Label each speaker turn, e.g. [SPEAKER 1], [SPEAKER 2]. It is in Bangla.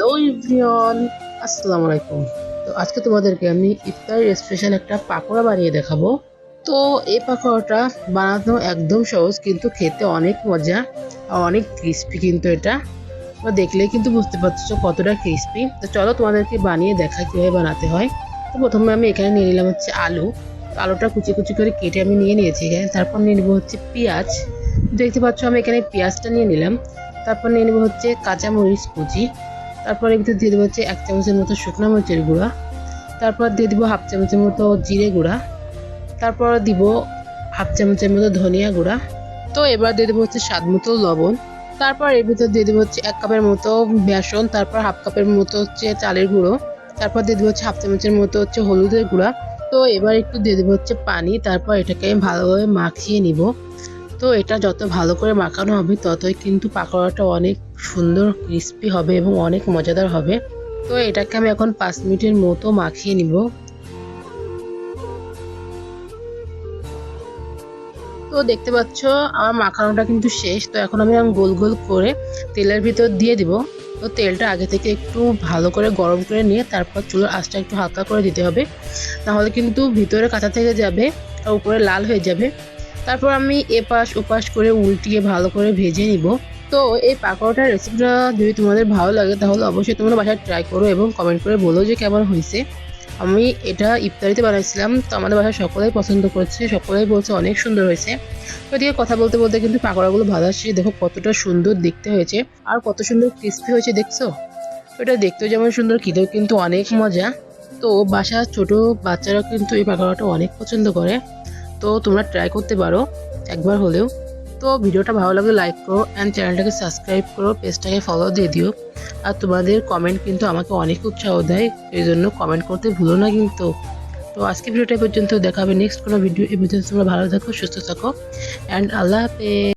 [SPEAKER 1] হ্যালো এভরিওয়ান, আসসালামু আলাইকুম। তো আজকে তোমাদেরকে আমি ইফতার স্পেশাল একটা পাকোড়া বানিয়ে দেখাবো। তো এই পাকোড়াটা বানানো একদম সহজ, কিন্তু খেতে অনেক মজা আর অনেক ক্রিস্পি। কিন্তু এটা তোমরা দেখলেই কিন্তু বুঝতে পারছো কতটা ক্রিস্পি। তো চলো তোমাদেরকে বানিয়ে দেখা কীভাবে বানাতে হয়। তো প্রথমে আমি এখানে নিয়ে নিলাম হচ্ছে আলু। তো আলুটা কুচি কুচি করে কেটে আমি নিয়ে নিয়েছি এখানে। তারপর নিয়ে নেবো হচ্ছে পেঁয়াজ। দেখতে পাচ্ছ আমি এখানে পেঁয়াজটা নিয়ে নিলাম। তারপর নিয়ে নেবো হচ্ছে কাঁচামরিচ কুচি। তারপর এর ভিতরে দিয়ে দেবো হচ্ছে 1 চামচের মতো শুকনো মরিচের গুঁড়া। তারপর দিয়ে দিব 1/2 চামচের মতো জিরে গুঁড়া। তারপর দিব 1/2 চামচের মতো ধনিয়া গুঁড়া। তো এবার দিয়ে দেবো হচ্ছে স্বাদ মতো লবণ। তারপর এর ভিতর দিয়ে দেবো হচ্ছে 1 কাপের মতো বেসন। তারপর 1/2 কাপের মতো হচ্ছে চালের গুঁড়ো। তারপর দিয়ে দেবো হচ্ছে 1/2 চামচের মতো হচ্ছে হলুদের গুঁড়া। তো এবার একটু দিয়ে দেবো হচ্ছে পানি। তারপর এটাকে আমি ভালোভাবে মাখিয়ে নিব। তো এটা যত ভালো করে মাখানো হবে ততই কিন্তু পাকোড়াটা অনেক সুন্দর ক্রিস্পি হবে এবং অনেক মজাদার হবে। তো এটাকে আমি এখন 5 মিনিটের মতো মাখিয়ে নিব। তো দেখতে পাচ্ছ আমার মাখানোটা কিন্তু শেষ। তো এখন আমি গোল গোল করে তেলের ভিতর দিয়ে দিব। তো তেলটা আগে থেকে একটু ভালো করে গরম করে নিয়ে তারপর চুলার আঁচটা একটু হালকা করে দিতে হবে, নাহলে কিন্তু ভিতরে কাঁচা থেকে যাবে আর উপরে লাল হয়ে যাবে। তারপর আমি এপাশ ওপাশ করে উল্টিয়ে ভালো করে ভেজে নিব। তো এই পাকোড়াটার রেসিপিটা যদি তোমাদের ভালো লাগে তাহলে অবশ্যই তোমরা বাসায় ট্রাই করো এবং কমেন্ট করে বলো যে কেমন হয়েছে। আমি এটা ইফতারিতে বানাইছিলাম, তো আমাদের বাসায় সকলেই পছন্দ করেছে, সকলেই বলছে অনেক সুন্দর হয়েছে। তো এদিকে কথা বলতে বলতে কিন্তু পাকোড়াগুলো ভাজা শেষে দেখো কতটা সুন্দর দেখতে হয়েছে আর কত সুন্দর ক্রিস্পি হয়েছে দেখছো। এটা দেখতেও যেমন সুন্দর, খেতেও কিন্তু অনেক মজা। তো বাসার ছোট বাচ্চারা কিন্তু এই পাকোড়াটা অনেক পছন্দ করে। তো তোমরা ট্রাই করতে পারো একবার হলেও। তো ভিডিওটা ভালো লাগলে লাইক করো অ্যান্ড চ্যানেলটাকে সাবস্ক্রাইব করো, পেজটাকে ফলো দিয়ে দিও। আর তোমাদের কমেন্ট কিন্তু আমাকে অনেক উৎসাহ দেয়, এই জন্য কমেন্ট করতে ভুলো না কিন্তু। তো আজকে ভিডিওটা পর্যন্ত, দেখা হবে নেক্সট কোনো ভিডিও। এই পর্যন্ত তোমরা ভালো থাকো, সুস্থ থাকো অ্যান্ড আল্লাহ হাফেজ।